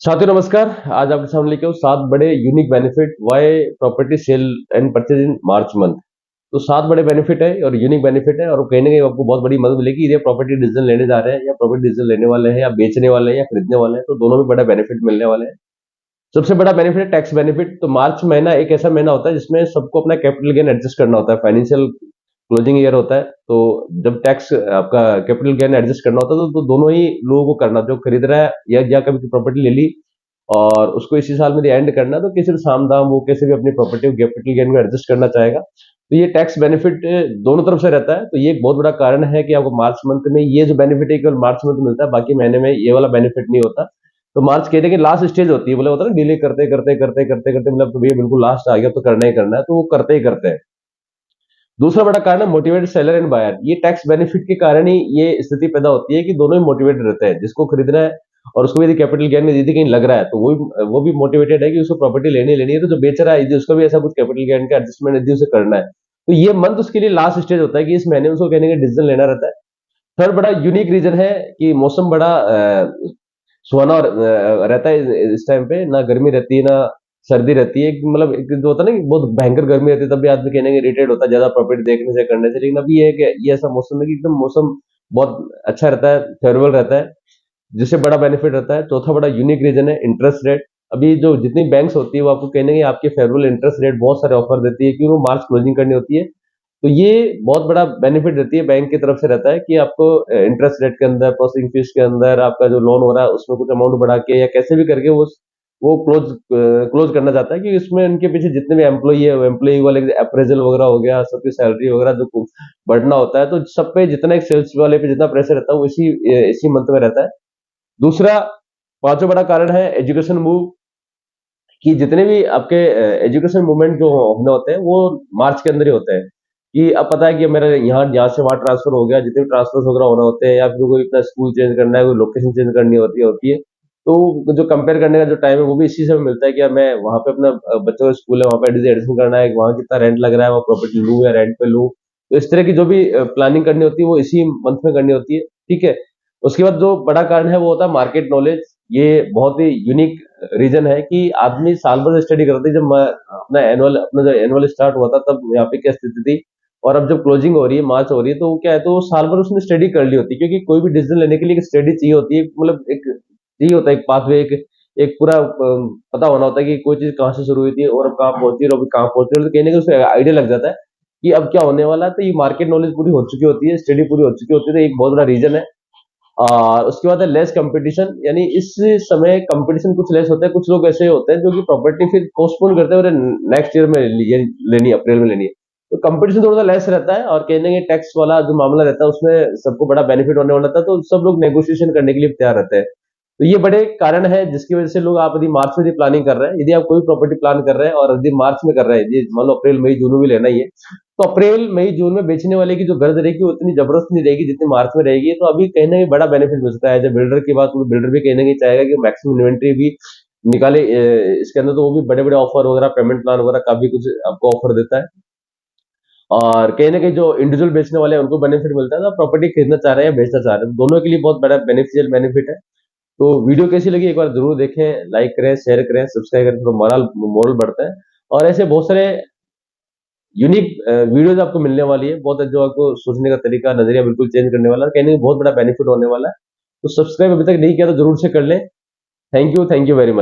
साथियों नमस्कार। आज आपके सामने लेके हूँ 7 बड़े unique benefit why property sale and purchase in March month. तो 7 बड़े बेनिफिट है और यूनिक बेनिफिट है और कहीं ना कहीं आपको बहुत बड़ी मदद मिलेगी। यदि प्रॉपर्टी डिसीजन लेने जा रहे हैं या प्रॉपर्टी डिसीजन लेने वाले हैं या बेचने वाले हैं या खरीदने वाले हैं, तो दोनों में बड़ा बेनिफिट मिलने वाले हैं। सबसे बड़ा बेनिफिट है टैक्स बेनिफिट। तो मार्च महीना एक ऐसा महीना होता है जिसमें सबको अपना कैपिटल गेन एडजस्ट करना होता है। फाइनेंशियल क्लोजिंग ईयर होता है, तो जब टैक्स आपका कैपिटल गेन एडजस्ट करना होता है तो दोनों ही लोगों को करना, जो खरीद रहा है या कभी प्रॉपर्टी ले ली और उसको इसी साल में एंड करना, तो किसी भी साम दाम वो कैसे भी अपनी प्रॉपर्टी कैपिटल गेन को एडजस्ट करना चाहेगा। तो ये टैक्स बेनिफिट दोनों तरफ से रहता है। तो ये एक बहुत बड़ा कारण है कि आपको मार्च मंथ में ये जो बेनिफिट है केवल मार्च मंथ मिलता है, बाकी महीने में ये वाला बेनिफिट नहीं होता। तो मार्च कहते हैं कि लास्ट स्टेज होती है, बोले होता है ना, डिले करते करते करते करते करते मतलब तो ये बिल्कुल लास्ट आ गया तो करना ही करना है, तो वो करते ही करते हैं। दूसरा बड़ा कारण है मोटिवेटेड सेलर एंड बायर। ये टैक्स बेनिफिट के कारण ही ये स्थिति पैदा होती है कि दोनों ही मोटिवेटेड रहते हैं। जिसको खरीदना है और उसको यदि कैपिटल गेन में यदि कहीं लग रहा है, तो वो भी मोटिवेटेड है कि उसको प्रॉपर्टी लेनी है। तो जो बेच रहा है यदि उसको भी ऐसा कुछ कैपिटल गेन का एडजस्टमेंट यदि उसे करना है, तो ये मंथ उसके लिए लास्ट स्टेज होता है कि इस महीने में उसको कहने का डिसीजन लेना रहता है। थर्ड बड़ा यूनिक रीजन है कि मौसम बड़ा सुहाना रहता है इस टाइम पे। ना गर्मी रहती है ना सर्दी रहती है। मतलब एक जो होता है ना कि बहुत भयंकर गर्मी रहती है, तब भी आदमी कहने के इरिटेट होता है ज्यादा प्रॉपर्टी देखने से करने से। लेकिन अभी ये है कि ये ऐसा मौसम है कि एकदम मौसम बहुत अच्छा रहता है, फेवरेबल रहता है, जिससे बड़ा बेनिफिट रहता है। चौथा बड़ा यूनिक रीजन है इंटरेस्ट रेट। अभी जो जितनी बैंक्स होती है वो आपको कहने की आपके फेवरेबल इंटरेस्ट रेट बहुत सारे ऑफर देती है, क्योंकि वो मार्च क्लोजिंग करनी होती है। तो ये बहुत बड़ा बेनिफिट देती है, बैंक की तरफ से रहता है कि आपको इंटरेस्ट रेट के अंदर, प्रोसेसिंग फीस के अंदर, आपका जो लोन हो रहा है उसमें कुछ अमाउंट बढ़ा के या कैसे भी करके वो क्लोज करना चाहता है कि इसमें इनके पीछे जितने भी एम्प्लॉई है, एम्प्लॉई वाले अप्रेजल वगैरह हो गया, सबकी सैलरी वगैरह जो बढ़ना होता है, तो सब पे जितना एक सेल्स वाले पे जितना प्रेशर रहता है वो इसी मंथ में रहता है। दूसरा, पांचवा बड़ा कारण है एजुकेशन मूव। कि जितने भी आपके एजुकेशन मूवमेंट जो होने होते हैं वो मार्च के अंदर ही होते हैं। कि अब पता है कि मेरा यहाँ यहाँ से वहां ट्रांसफर हो गया, जितने भी ट्रांसफर वगैरह होना होते हैं या फिर कोई अपना स्कूल चेंज करना है, कोई लोकेशन चेंज करनी होती है। तो जो कंपेयर करने का जो टाइम है वो भी इसी से मिलता है कि यार मैं वहां पे अपना बच्चों का स्कूल है वहां पे एडमिशन करना है, वहां कितना रेंट लग रहा है, वहाँ प्रॉपर्टी लूँ या रेंट पे लूँ। तो इस तरह की जो भी प्लानिंग करनी होती है वो इसी मंथ में करनी होती है। ठीक है। उसके बाद जो बड़ा कारण है वो होता है मार्केट नॉलेज। ये बहुत ही यूनिक रीजन है कि आदमी साल भर स्टडी करते थे। जब अपना जो एनुअल स्टार्ट हुआ था तब यहाँ पे क्या स्थिति थी, और अब जब क्लोजिंग हो रही है, मार्च हो रही है, तो क्या है, तो साल भर उसने स्टडी कर ली होती है। क्योंकि कोई भी डिसीजन लेने के लिए एक स्टडी चाहिए होती है, मतलब एक चाहिए होता है, एक पाथवे, एक पूरा पता होना होता है कि कोई चीज कहाँ से शुरू हुई थी और अब कहाँ पहुंची है और अभी कहाँ पहुंच रही है। तो कहने का उसको आइडिया लग जाता है कि अब क्या होने वाला है। तो ये मार्केट नॉलेज पूरी हो चुकी होती है, स्टडी पूरी हो चुकी होती है, तो एक बहुत बड़ा रीजन है। उसके बाद है लेस कंपटीशन। यानी इस समय कंपटीशन कुछ लेस होता है। कुछ लोग ऐसे होते हैं जो कि प्रॉपर्टी फिर पोस्टपोन करते हैं और नेक्स्ट ईयर में लेनी है, अप्रैल में लेनी है। तो कंपटीशन थोड़ा सा लेस रहता है और कहने के टैक्स वाला जो मामला रहता है उसमें सबको बड़ा बेनिफिट होने वाला था, तो सब लोग नेगोशिएशन करने के लिए तैयार रहते हैं। तो ये बड़े कारण है जिसकी वजह से लोग, आप यदि मार्च में यदि प्लानिंग कर रहे हैं, यदि आप कोई प्रॉपर्टी प्लान कर रहे हैं और यदि मार्च में कर रहे हैं, यदि मान लो अप्रैल मई जून में भी लेना ही है, तो अप्रैल मई जून में बेचने वाले की जो गर्ज रहेगी वो इतनी जबरदस्त नहीं रहेगी जितनी मार्च में रहेगी। तो अभी कहीं ना कहीं बड़ा बेनिफिट मिल सकता है। जब बिल्डर की बात, तो बिल्डर भी कहीं ना कहीं चाहेगा कि मैक्सिमम इन्वेंट्री भी निकाले इसके अंदर। तो वो भी बड़े बड़े ऑफर वगैरह, पेमेंट प्लान वगैरह काफी कुछ आपको ऑफर देता है। और कहीं ना कहीं जो इंडिविजुअल बेचने वाले हैं उनको बेनिफिट मिलता है। तो प्रॉपर्टी खरीदना चाह रहे हैं या बेचना चाह रहे हैं, तो दोनों के लिए बहुत बड़ा बेनिफिशियल बेनिफिट है। तो वीडियो कैसी लगी एक बार जरूर देखें, लाइक करें, शेयर करें, सब्सक्राइब करें, तो मोरल मोरल बढ़ता है। और ऐसे बहुत सारे यूनिक वीडियोज आपको मिलने वाली है, बहुत जो आपको सोचने का तरीका, नजरिया बिल्कुल चेंज करने वाला है, कहने बहुत बड़ा बेनिफिट होने वाला है। तो सब्सक्राइब अभी तक नहीं किया तो जरूर से कर लें। Thank you very much.